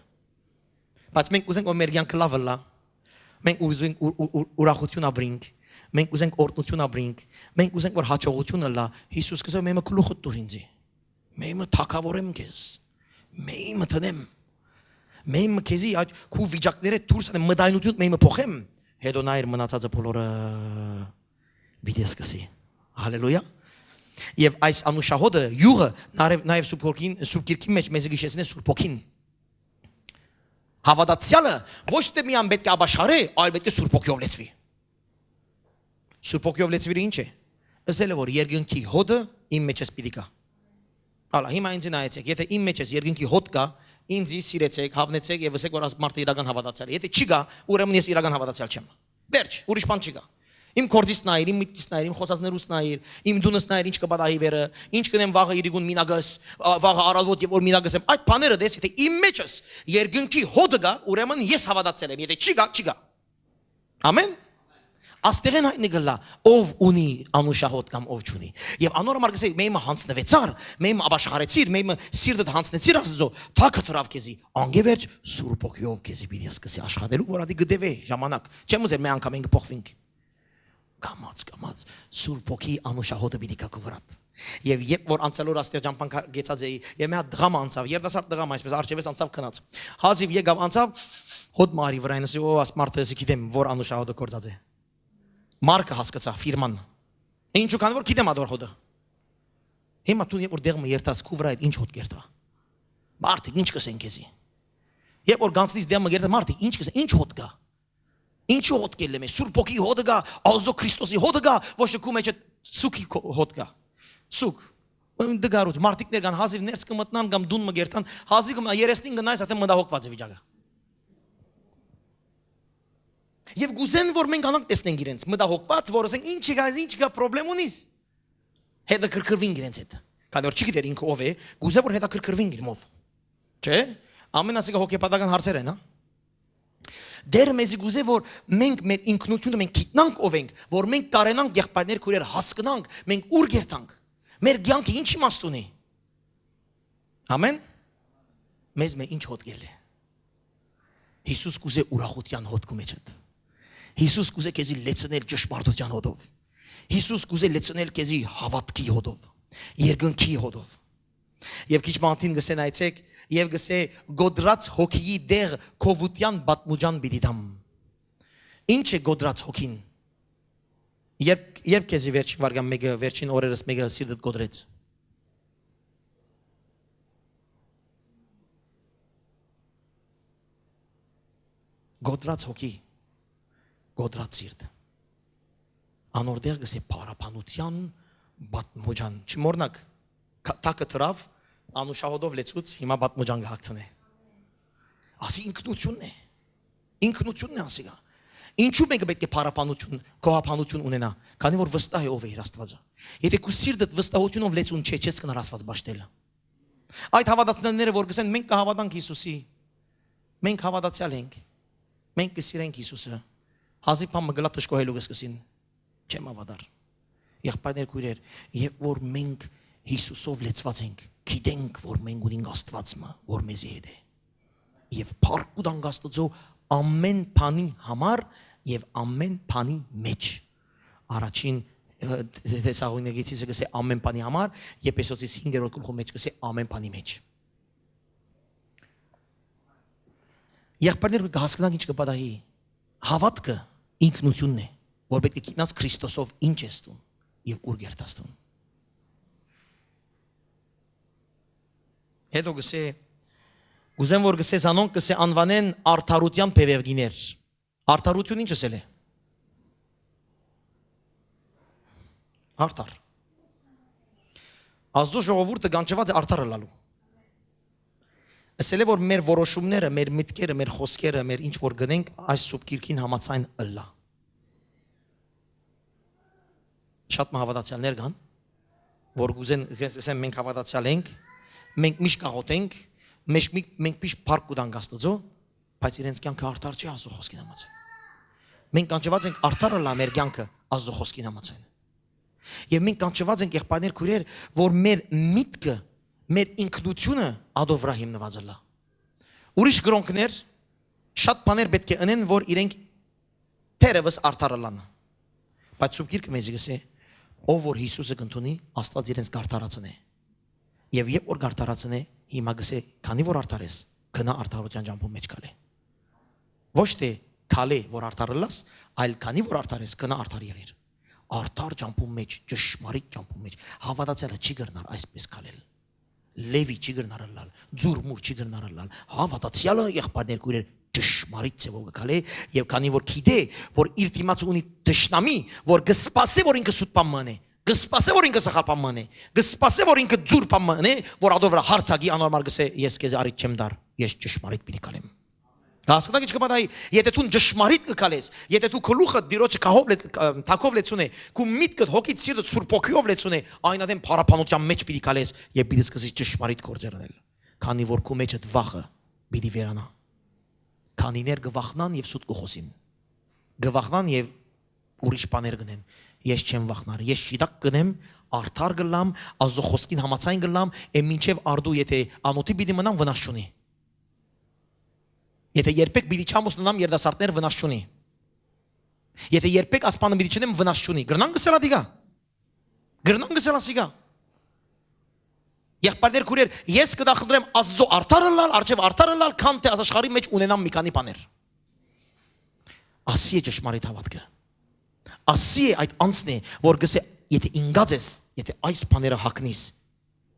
A: Բայց մենք ուզենք որ մեր կյանքը լավը լա, մենք ուզենք ուրախություն ապրենք, մենք ուզենք օրհնություն ապրենք, մենք ուզենք որ հաջողությունը լա, Հիսուս կսա մեմը գլուխը տուր ինձի։ Մեմը թակավորեմ քեզ։ Մեմը տնեմ։ Մեմը քեզի այդ քու վիճակները դուրս են մտայնություն մեմը փոխեմ, հետո նայր մնացածը բոլորը բիդես կսի։ Հալելույա։ Եվ այս անուշահոտը յուղը նաև Սուրբ Գիրքի մեջ մեզ գիշեցին է Սուրբ Հոգին։ Հավատացյալը ոչ թե միայն պետք է ապաշխարի, այլ պետք է Սուրբ Հոգիով լեցվի։ Սուրբ Հոգիով լեցվելը ինչ է։ Ասել է որ երկնքի հոտը իմ մեջ է պիտի կա։ Հալա հիմա ինձ նայեցեք, եթե իմ մեջ է երկնքի հոտ կա, ինձի սիրեցեք, հավնեցեք եւ ասեք որ մարդը իրական հավատացյալ է։ Եթե չի գա, ուրեմն ես իրական հավատացյալ չեմ։ Վերջ, ուրիշ բան չի գա։ Իմ կորձից նայր, իմ միտքից նայր, իմ խոսածներուց նայր, իմ դունս նայր, ինչ կբադահի վերը, ինչ կնեմ վաղը իրիկուն մինագս, վաղը արալվոտ եւ որ մինագս եմ, այդ բաները դες եթե իմ մեջս երկնքի հոտը գա, ուրեմն ես հավատացել եմ, եթե չի գա, չի գա։ Ամեն։ Աստեղեն հայտնի գլա, ով ունի անուշահոտ կամ ով չունի։ Եվ անորը մարգսե մեմը հանցնվեցար, մեմը ապաշխարեցիր, մեմը սիրտդ հանցնեցիր Աստծո, թակը թրավ քեզի, անգևերջ Սուրբ Հոգիով քեզի պիտի սկսի աշխատելու, որ ադի գդեվե ժամանակ։ Չեմ ուզեր մի անգամ ենք փոխվենք։ Կամած Սուրբ Հոգի անուշահոտը պիտի կա կվրատ։ Եվ երբ որ անցալոր աստեղ ջամփան գեցած էի, եւ մի հատ դղամ անցավ, երդասարդ դղամ այսպես արջևես անցավ քնած։ Հազիվ եկավ անցավ, հոտ մարի վրայնս ու աս մարդը գիտեմ, որ անուշահոտը կործած է։ Մարկը հասկացա ֆիրման։ Ինչու կան որ գիտեմ ադոր հոտը։ Հիմա դու երբ որ դեղը երթաս քու վրա այդ ինչ հոտ կերտա։ Մարդիկ ինչ կսեն քեզի։ Երբ որ գանցնից դեղը երթա մարդիկ ինչ կսեն, ինչ հոտ կա։ Ինչ հոտ կելեմ է, Սուրբ Հոգի հոտը գա, Աստծո Քրիստոսի հոտը գա, ոչ թե քու մեջ սուքի հոտ գա։ Սուք։ Դգարուտ մարդիկներ կան հազիվ ներս կմտնան կամ դուն մգերտան, հազիվ կմնա 35 գնայս այդտեղ մտահոգված է վիճակը։ Եվ գուզեն որ մենք անանք տեսնենք իրենց մտահոգված, որ ասենք ինչ կա պրոբլեմ ունիս։ Հետը քրքրվին իրենց հետ։ Քանի որ չգիտեր ինքը ով է, գուզե որ հետա քրքրվին իրմով։ Չէ՞։ Ամենասիկա հոգեբանական հարցեր են, հա։ Դեր մեզի գուզե որ մենք մեր ինքնությունը մենք գիտնանք ով ենք, որ մենք կարենանք եղբայրներ քույրեր հասկանանք, մենք ուր գերտանք։ Մեր կյանքը ինչ իմաստ ունի։ Ամեն։ Մեզ ինչ հոտ գել է։ Հիսուս գուզե ուրախության հոտ կու մեջ է։ Հիսուս գուզե քեզի լեցնել ճշմարտության հոտով։ Հիսուս գուզե լեցնել քեզի հավատքի հոտով, երկնքի հոտով։ Եվ քիչ մատին գսեն այցեք եւ գսե գոդրած հոգիի դեղ քովության բատմուջան բիդիդամ։ Ինչ է գոդրած հոգին։ Երբ քեզի վերջին վարգան մեկը վերջին օրերս մեկը սիրտդ գոդրեց։ Գոդրած հոգի, գոդրած սիրտ։ Անոր դեղ գսե փարապանության բատմուջան։ Չմոռնաք, տակը թրավ անուշահոտով լեցուց հիմա բատմուջան կհագցնե։ Ասի ինքնությունն է ասիգա։ Ինչու մենք պետք է փառապանություն, գոհապանություն ունենա, քանի որ վստահ է ով է իր Աստվածը։ Եթե քո սիրտդ վստահությունով լեցուն չէ, չես կնար Աստված ճաշտել։ Այդ հավատացնողները, որ գսեն մենք կհավատանք Հիսուսի, մենք հավատացյալ ենք, մենք կսիրենք Հիսուսը, հազիվ բան մգլա տշկոհելու գսկսին, չեմ հավատար։ Եղբայրներ քույրեր, երբ որ մենք Հիսուսով լեցված ենք, գիտենք, որ մենք ունենք Աստվածը, որ մեզի հետ է։ Եվ փառք ունենք Աստծո ամեն բանի համար եւ ամեն բանի մեջ։ Առաջին Թեսաղոնիկեցիցը գսե ամեն բանի համար, Եփեսոսից 5-րդ գլխի մեջ գսե ամեն բանի մեջ։ Եղբայրներ կհասկանանք ինչ կպատահի։ Հավատքը ինքնությունն է, որ պետք է գիտնաս Քրիստոսով ինչ ես դու եւ ուր գերտաս դու։ Հետո գսե ուզեմ որ գսե զանոն գսե անվանեն արդարության բևերգիներ։ Արդարություն ինչ ասել է։ Արդար։ Աստծո ժողովուրդը գանչված է արդար լալու։ Ասել է որ մեր որոշումները, մեր միտքերը, մեր խոսքերը, մեր ինչ որ գնենք այս սուրբ գիրքին համաձայն ըլլա։ Շատ հավատացյալներ կան, որ գուզեն ասեն մենք հավատացյալ ենք, մենք միշտ կաղոտենք, մենք միշտ փառք կտանք Աստծո, բայց իրենց կյանքը արդար չի Աստծո խոսքին համաձայն։ Մենք կանչված ենք արդարը լա մեր կյանքը Աստծո խոսքին համաձայն։ Եվ մենք կանչված ենք եղբայրներ քույրեր, որ մեր միտքը, մեր ինքնությունը ադո վրա հիմնված է։ Ուրիշ գրոնքներ շատ բաներ պետք է անեն, որ իրենք թերևս արդարը լան։ Բայց սուրբ գիրքը մեզ գսե, ով որ Հիսուսը կընդունի, Աստված իրենց գարտարացն է։ Եվ երբ որ գարտարացն է, հիմա գսե, քանի որ արդար ես, գնա արդարության ճամփու մեջ գալի։ Ոչ թե քալե, որ արդարը լաս, այլ քանի որ արդար ես, գնա արդար եղիր։ Արդար ճամփու մեջ, ճշմարիտ ճամփու մեջ, հավատացյալը չի գրնար այսպես քալել։ Լևի չի գրնար լալ, ձուրմուր չի գրնար լալ, հավատացյալը եղբայրներ քույրեր ճշմարիտ ծևով գալի եւ քանի որ գիտե, որ իր դիմաց ունի դշնամի, որ գսպասե որ ինքը սուտ բան մնե, գսպասե որ ինքը սխալ բան մնե, գսպասե որ ինքը ձուր բան մնե, որ ադո վրա հարցակի անորմալ գսե ես քեզ արիտ չեմ դար, ես ճշմարիտ պիտի կալեմ։ Հասկանաք ինչ կպատահի, եթե դու ճշմարիտ կկալես, եթե դու քլուխը դիրոջը թակով լեցուն է, քու միտքդ հոգիդ սիրտդ սուրբ ոգիով լեցուն է, այնադեմ փառապանության մեջ պիտի կալես եւ պիտի սկսես ճշմարիտ գործեր անել։ Քանի որ քու մեջդ վախը պիտի վերանա։ Քանիներ գվախնան եւ սուտ կխոսին։ Գվախնան եւ ուրիշ բաներ գնեն։ Ես չեմ վախնար, ես շիտակ գնեմ, արդար գլամ, Աստծո խոսքին համաձայն գլամ, եւ մինչեւ արդու եթե անոթի պիտի մնամ վնաս չունի։ Եթե երբեք պիտի չամուսնամ երդասարտներ վնաս չունի։ Եթե երբեք ասպանը պիտի չնեմ վնաս չունի։ Գրնան գսելա դիգա։ Գրնան գսելա սիգա։ Եղբայրներ քուրեր, ես կդախնդրեմ Աստծո արդարը լալ, արժև արդարը լալ, քան թե աշխարհի մեջ ունենամ մի քանի բաներ։ Ասի է ճշմարիտ հավատքը։ Ասի է այդ անձն է, որ գսե, եթե ինգած ես, եթե այս բաները հագնիս,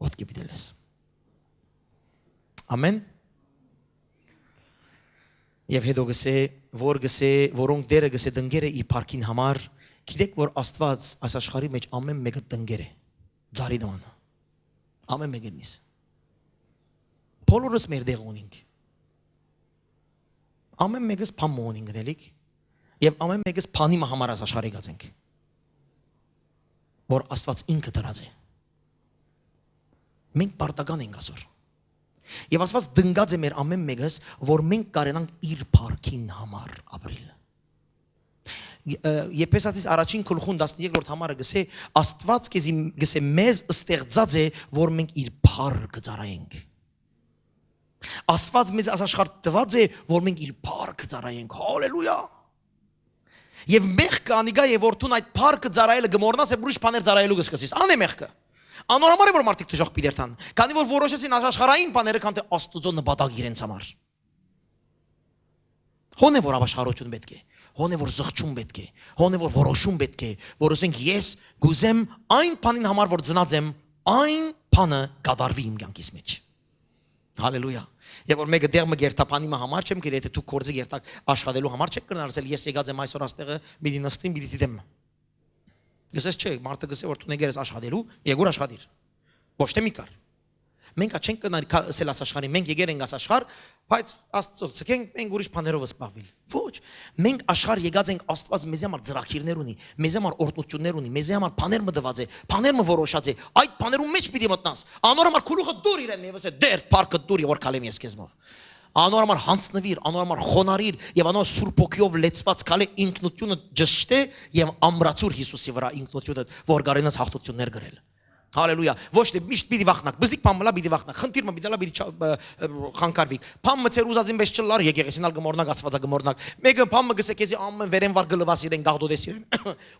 A: ոտքի պիտի լես։ Ամեն։ Եվ հետո գսե, որ գսե, որոնք դերը գսե դնգերը իր փառքին համար, գիտեք որ Աստված այս աշխարհի մեջ ամեն մեկը դնգեր է, ծառի նման, ամեն մեկնից։ Բոլորս մեր դեղ ունենք, ամեն մեկս բան ունենք գնելիք, եւ ամեն մեկս բանի համար այս աշխարհի գած ենք, որ Աստված ինքը դրած է։ Մենք պարտական ենք ասոր։ Եվ Աստված դնգած է մեր ամեն մեկս, որ մենք կարենանք իր փառքին համար ապրել։ Եփեսացիս առաջին գլխուն 13-րդ համարը գսե Աստված քեզի գսե մեզ ստեղծած է, որ մենք իր փառքը ծառայենք։ Աստված մեզ աշխարհ տված է, որ մենք իր փառքը ծառայենք։ Հալելույա։ Եվ մեղքը անիգա է, որ դու այդ փառքը ծառայելը գմորնաս է ուրիշ բաներ ծառայելու կսկսես։ Անե մեղքը։ Անորոշ է որ մարդիկ դժոխ պիտերթան, քանի որ որոշեցին աշխարհային բաները, քան թե Աստծո նպատակ իրենց համար։ Հոն է որ ապաշխարություն պետք է, հոն է որ զղջում պետք է, հոն է որ որոշում պետք է, որ ասենք ես գուզեմ այն բանին համար որ ծնած եմ, այն բանը կատարվի իմ կյանքիս մեջ։ Հալելույա։ Եվ որ մեկը դեղը գերտապանի համար չեմ գրել, եթե դու կորձի գերտակ աշխատելու համար չեք կրնարսել, ես եկած եմ այսօր աստեղը, պիտի նստեմ, պիտի դիտեմ։ Գսես չէ, մարդը գսե որ դու նեգերես աշխատելու, եկուր աշխատիր։ Ոչ թե մի կար։ Մենք չենք կնար ասել աշխարհին, մենք եկել ենք աշխարհ, բայց Աստծո ցկենք մենք ուրիշ բաներով սպառվել։ Ոչ, մենք աշխարհ եկած ենք, Աստված մեզ համար ծրագիրներ ունի, մեզ համար օրհնություններ ունի, մեզ համար բաներ մտված է, բաներ մը որոշած է։ Այդ բաներում մեջ պիտի մտնաս։ Անոր համար քուլուխը դուր իրեն, եւ ասե դեր парքը դուր եւ որ կալեմ ես քեզմով։ Անոր համար հանցնվիր, անոր համար խոնարիր եւ անոր սուրբ ոգիով լեցված կալե ինքնությունը ճշտե եւ ամրացուր Հիսուսի վրա ինքնությունը, որ գարենաս հաղթություններ գրել։ Հալելույա։ Ոչ թե միշտ պիտի վախնակ, բզիկ բամլա պիտի վախնակ, խնդիրը պիտի լա պիտի խանգարվի։ Փամը ծեր ուզածին մեծ չլար, եկեղեցին ալ գմորնակ, Աստվածա գմորնակ։ Մեկը փամը գսե քեզի ամեն վերեն վար գլվաս իրեն գաղդոդես իրեն։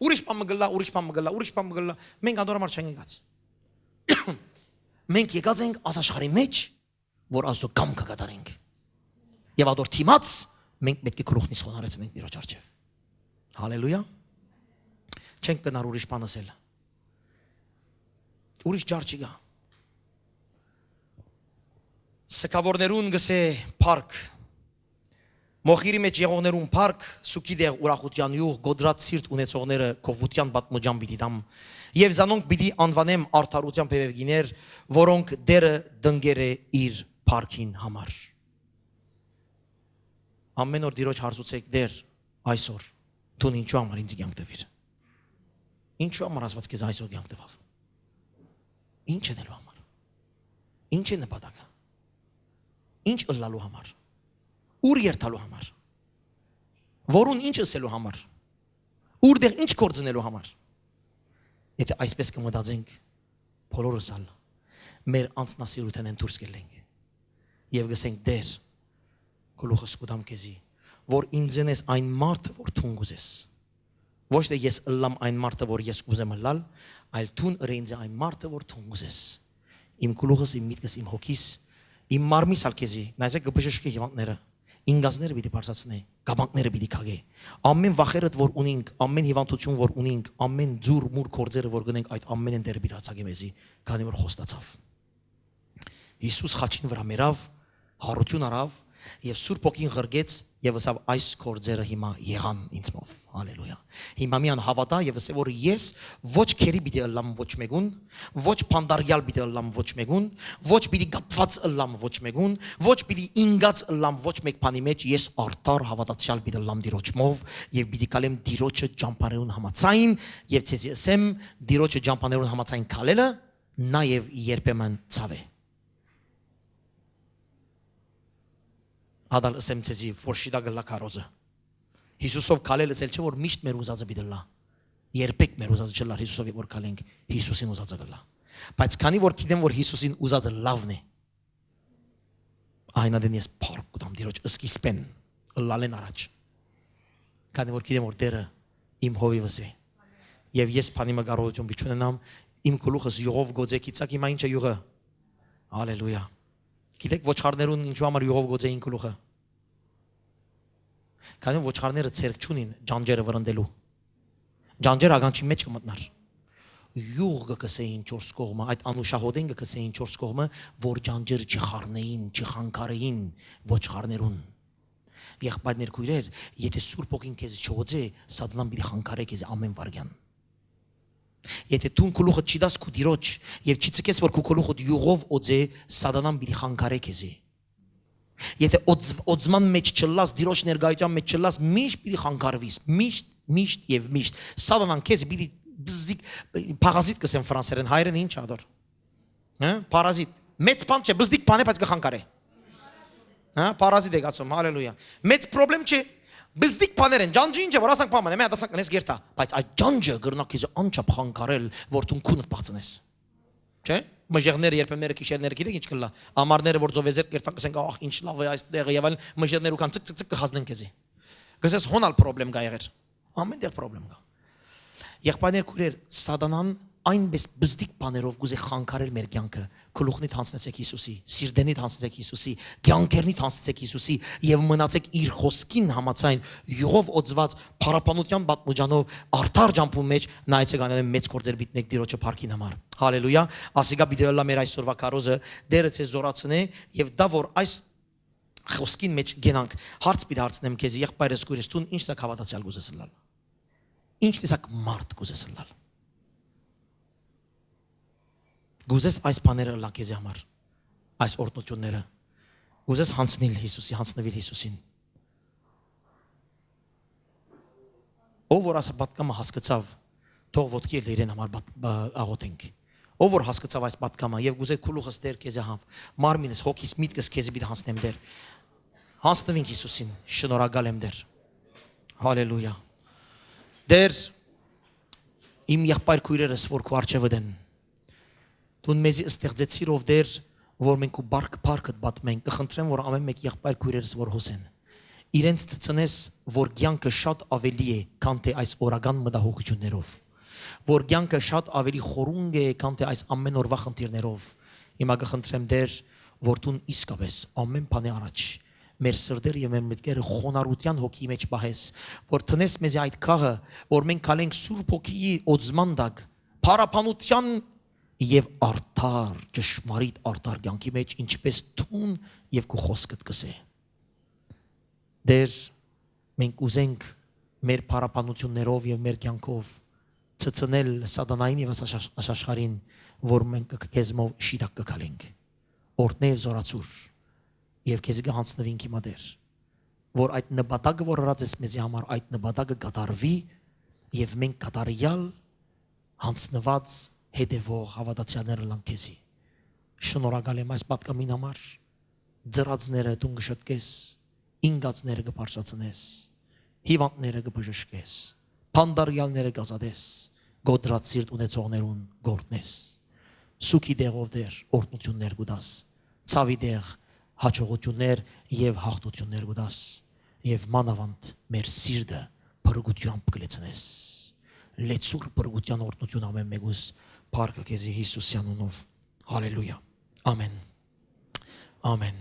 A: Ուրիշ փամը գլա, ուրիշ փամը գլա, ուրիշ փամը գլա։ Մենք անդոր համար չենք եկած։ Մենք եկած ենք աշխարհի մեջ, որ Աստծո կամքը կատարենք։ Եվ ադոր թիմած մենք պետք է գլուխնից խոնարեցնենք Տիրոջ առջև։ Հալելույա։ Չենք կնար ուրիշ բան ասել։ Ուրիշ ջար չի գա։ Սկավորներուն գսե парք։ Մոխիրի մեջ եղողներուն парք, սուքի դեղ ուրախության յուղ, գոդրած սիրտ ունեցողները կովության պատմուջան պիտի դամ։ Եվ զանոնք պիտի անվանեմ արդարության բևերգիներ, որոնք դերը դնգեր է իր парքին համար։ Ամեն օր Տիրոջ հարցուցեք դեր այսօր դու ինչու համար ինձ կյանք տվիր։ Ինչու համար Աստված քեզ այսօր կյանք տվավ։ Ինչ է դելու համար։ Ինչ է նպատակը։ Ինչ ըլլալու համար։ Ուր երթալու համար։ Որուն ինչ ասելու համար։ Ուրդեղ ինչ կործնելու համար։ Եթե այսպես կմտածենք, բոլորս ալ մեր անձնասիրութեն են դուրս գելենք եւ գսենք դեր գլուխս կուտամ քեզի, որ ինձեն ես այն մարդը, որ թուն գուզես։ Ոչ թե ես ըլլամ այն մարդը, որ ես ուզեմ ըլլալ, այլ թուն ըրենձ այն մարդը, որ թուն գուզես։ Իմ գլուխս, իմ միտքս, իմ հոգիս, իմ մարմիս ալ քեզի, նայեցեք կբժշկի հիվանդները, ինգազները պիտի բարձրացնե, գաբանքները պիտի քագե։ Ամեն վախերդ որ ունենք, ամեն հիվանդություն որ ունենք, ամեն ձուր մուր կորձերը որ գնենք, այդ ամենն դեր պիտի ածագի մեզի, քանի որ խոստացավ։ Հիսուս խաչին վրա մերավ, հարություն արավ եւ Սուրբ ոգին ղրգեց եւ ասավ այս կորձերը հիմա եղան ինձմով։ Հալելույա։ Հիմա միան հավատա եւ ասե որ ես ոչ քերի պիտի ըլլամ ոչ մեկուն, ոչ փանդարյալ պիտի ըլլամ ոչ մեկուն, ոչ պիտի գապված ըլլամ ոչ մեկուն, ոչ պիտի ինգած ըլլամ ոչ մեկ բանի մեջ, ես արդար հավատացյալ պիտի ըլլամ Տիրոջմով եւ պիտի կալեմ Տիրոջը ճամփարերուն համացային եւ ցեզի ասեմ Տիրոջը ճամփաներուն համացային քալելը նաեւ երբեմն ցավ է։ Ադալ ասեմ ցեզի որ շիդա գլա կարոզը Հիսուսով քալել ասել չէ որ միշտ մեր ուզածը պիտի լա երբեք մեր ուզածը չլա Հիսուսով որ քալենք Հիսուսին ուզածը գլա բայց քանի որ գիտեմ որ Հիսուսին ուզածը լավն է այնադեն ես փառք կտամ Տիրոջ սկիզբեն լալեն առաջ քանի որ գիտեմ որ Տերը իմ հովիվս է եւ ես փանի մգարողություն բիչունենամ իմ գլուխս յուղով գոձեկիցակ հիմա ինչ է յուղը հալելույա Գիտեք ոչխարներուն ինչու համար յուղով գոձեին գլուխը Քանի ոչխարները ցերկ չունին ջանջերը վրընդելու ջանջերը ագանչի մեջ կմտնար յուղը կսեին 4 կողմը այդ անուշահոդեն կսեին 4 կողմը որ ջանջերը չխառնեին չխանգարեին ոչխարներուն եղբայրներ քույրեր եթե Սուրբ ոգին քեզ չոձե սատանան պիտի խանգարե քեզ ամեն վարյան Եթե դու գլուխը չդաս քու Տիրոջ եւ չցկես որ քու գլուխը յուղով օձե սատանան պիտի խանգարե քեզի Եթե օձման մեջ չլաս Տիրոջ ներկայության մեջ չլաս միշտ պիտի խանգարվիս միշտ եւ միշտ սատանան քեզ պիտի բզիկ պարազիտ կսեն ֆրանսերեն հայերեն ինչ ադոր հա պարազիտ մեծ բան չէ բզիկ բան է բայց կխանգարե հա պարազիտ է ասում հալելույա մեծ խնդրեմ չէ Բզդիկ բաներ են, ջանջը ինչ է, որ ասանք բաման է, մենք ասանք նես գերտա, բայց այդ ջանջը գրնա քեզ անչափ խանգարել, որ դու քունդ բացնես։ Չէ՞։ Մժերները երբեմն քիշերները գիտեք ինչ կլա, ամառները որ ծովեզեր գերտան կսենք, ահ ինչ լավ է այս տեղը եւ այլն, մժերները ու կան ցկ կխազնեն քեզի։ Գսես հոնալ խնդրեմ կա եղեր։ Ամեն տեղ խնդրեմ կա։ Եղբայրներ քուրեր, սատանան այնպես բզդիկ բաներով գուզե խանգարել մեր կյանքը գլուխնիդ հանցնեցեք Հիսուսի սիրտենիդ հանցնեցեք Հիսուսի կյանքերնիդ հանցնեցեք Հիսուսի եւ մնացեք իր խոսքին համաձայն յուղով օծված փառապանության պատմուջանով արդար ջամփու մեջ նայեցեք անեն մեծ գործեր բիտնեք Տիրոջը փառքին համար հալելույա ասիկա պիտի լա մեր այսօրվա կարոզը դերը ցեզ զորացնե եւ դա որ այս խոսքին մեջ գենանք հարց պիտի հարցնեմ քեզ եղբայրս քույրս դու ինչ տեսակ հավատացյալ գուզես լալ ինչ տեսակ մարդ գուզես լալ Գուզես այս բաները լա քեզ համար այս օրհնությունները։ Ուզես հանցնել Հիսուսի, հանցնվել Հիսուսին։ Ով որ ասա պատկամը հասկացավ, թող ոտքի էլ իրեն համար աղոթենք։ Ով որ հասկացավ այս պատկամը եւ գուզե քուլուխս դեր քեզ համ, մարմինս, հոգիս, միտքս քեզ պիտի հանցնեմ դեր։ Հանցնվենք Հիսուսին, շնորհակալ եմ դեր։ Հալելույա։ Դեր իմ եղբայր քույրերս, որ քո արչեվը դեն։ Դու մեզի ստեղծեցիր ով դեր, որ մենք ու բարքը պատմենք, կխնդրեմ, որ ամեն մեկ եղբայր քույրերս որ հոսեն։ Իրենց ծծնես, որ կյանքը շատ ավելի է, քան թե այս օրական մտահոգություններով, որ կյանքը շատ ավելի խորունգ է, քան թե այս ամեն օրվա խնդիրներով։ Հիմա կխնդրեմ դեր, որ դու իսկապես ամեն բանի առաջ մեր սրտերը եւ մեր մտքերը խոնարհության հոգի մեջ բահես, որ տնես մեզ այդ քաղը, որ մենք կալենք Սուրբ Հոգիի օծման տակ, փառապանության եւ արդար, ճշմարիտ արդար կյանքի մեջ, ինչպես թուն եւ քո խոսքդ կսե։ Դեր մենք ուզենք մեր փառապանություններով եւ մեր կյանքով ծծնել սատանային եւ աշխարհին, որ մենք քեզմով շիտակ կքալենք, օրհնե զորացուր եւ քեզ կհանցնվենք հիմա դեր, որ այդ նպատակը որ հրած ես մեզի համար, այդ նպատակը կատարվի եւ մենք կատարյալ հանցնված հետևող հավատացյալները լան քեզի։ Շնորհակալ եմ այս պատկամին համար, ծրածները դու կշտկես, ինգածները կբարձրացնես, հիվանդները կբժշկես, փանդարյալները կազատես, գոդրած սիրտ ունեցողներուն գործնես, սուքի դեղով դեր օրհնություններ կուտաս, ցավի դեղ հաջողություններ եւ հաղթություններ կուտաս եւ մանավանդ մեր սիրտը բրգությամբ կլեցնես։ Լեցուր բրգության օրհնություն ամեն մեկուս Փառք քեզի Հիսուսի անունով։ Հալելույա։ Ամեն։ Ամեն։